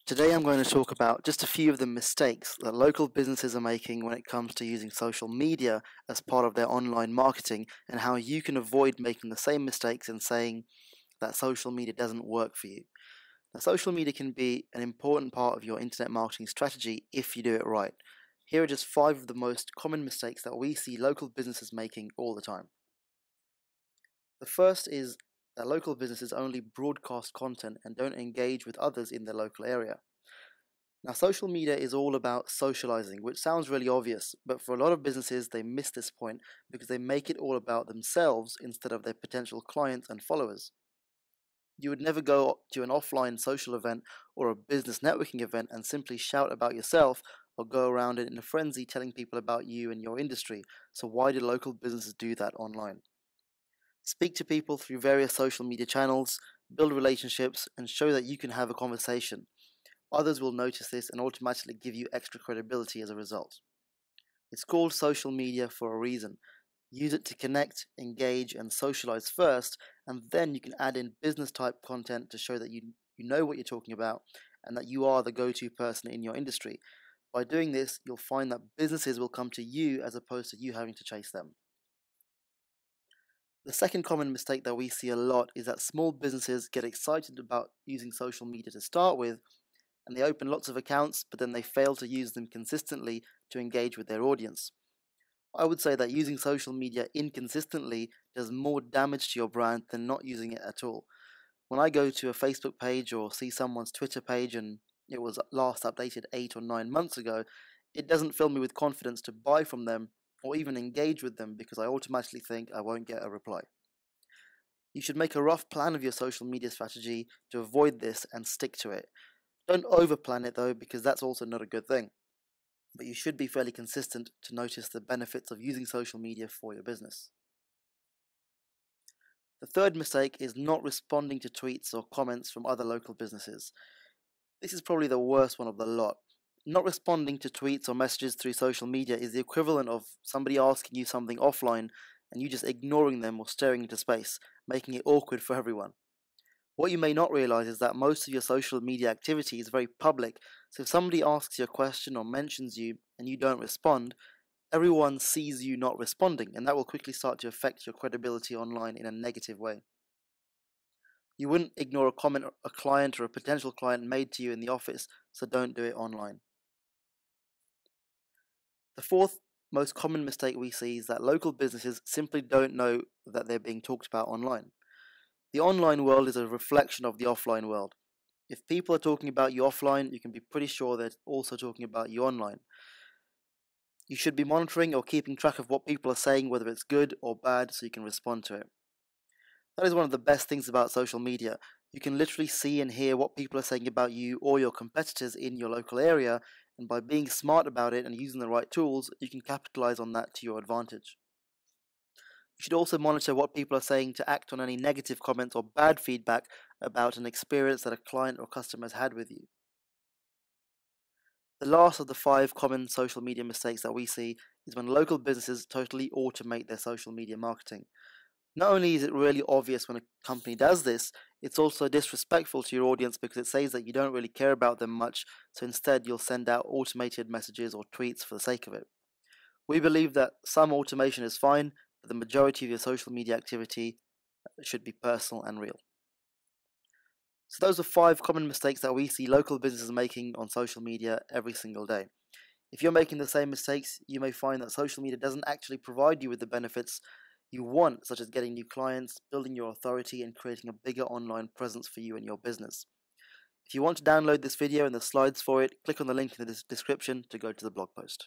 Today I'm going to talk about just a few of the mistakes that local businesses are making when it comes to using social media as part of their online marketing and how you can avoid making the same mistakes and saying that social media doesn't work for you. Now, social media can be an important part of your internet marketing strategy if you do it right. Here are just 5 of the most common mistakes that we see local businesses making all the time. The first is that local businesses only broadcast content and don't engage with others in their local area. Now, social media is all about socializing, which sounds really obvious, but for a lot of businesses, they miss this point because they make it all about themselves instead of their potential clients and followers. You would never go to an offline social event or a business networking event and simply shout about yourself or go around it in a frenzy telling people about you and your industry. So, why do local businesses do that online? Speak to people through various social media channels, build relationships, and show that you can have a conversation. Others will notice this and automatically give you extra credibility as a result. It's called social media for a reason. Use it to connect, engage, and socialize first, and then you can add in business type content to show that you know what you're talking about and that you are the go-to person in your industry. By doing this, you'll find that businesses will come to you as opposed to you having to chase them. The second common mistake that we see a lot is that small businesses get excited about using social media to start with, and they open lots of accounts, but then they fail to use them consistently to engage with their audience. I would say that using social media inconsistently does more damage to your brand than not using it at all. When I go to a Facebook page or see someone's Twitter page and it was last updated 8 or 9 months ago, it doesn't fill me with confidence to buy from them or even engage with them because I automatically think I won't get a reply. You should make a rough plan of your social media strategy to avoid this and stick to it. Don't overplan it though, because that's also not a good thing. But you should be fairly consistent to notice the benefits of using social media for your business. The third mistake is not responding to tweets or comments from other local businesses. This is probably the worst one of the lot. Not responding to tweets or messages through social media is the equivalent of somebody asking you something offline and you just ignoring them or staring into space, making it awkward for everyone. What you may not realize is that most of your social media activity is very public, so if somebody asks you a question or mentions you and you don't respond, everyone sees you not responding, and that will quickly start to affect your credibility online in a negative way. You wouldn't ignore a comment a client or a potential client made to you in the office, so don't do it online. The fourth most common mistake we see is that local businesses simply don't know that they're being talked about online. The online world is a reflection of the offline world. If people are talking about you offline, you can be pretty sure they're also talking about you online. You should be monitoring or keeping track of what people are saying, whether it's good or bad, so you can respond to it. That is one of the best things about social media. You can literally see and hear what people are saying about you or your competitors in your local area, and by being smart about it and using the right tools, you can capitalize on that to your advantage. You should also monitor what people are saying to act on any negative comments or bad feedback about an experience that a client or customer has had with you. The last of the 5 common social media mistakes that we see is when local businesses totally automate their social media marketing. Not only is it really obvious when a company does this, it's also disrespectful to your audience because it says that you don't really care about them much, so instead you'll send out automated messages or tweets for the sake of it. We believe that some automation is fine, but the majority of your social media activity should be personal and real. So those are 5 common mistakes that we see local businesses making on social media every single day. If you're making the same mistakes, you may find that social media doesn't actually provide you with the benefits you want, such as getting new clients, building your authority, and creating a bigger online presence for you and your business. If you want to download this video and the slides for it, click on the link in the description to go to the blog post.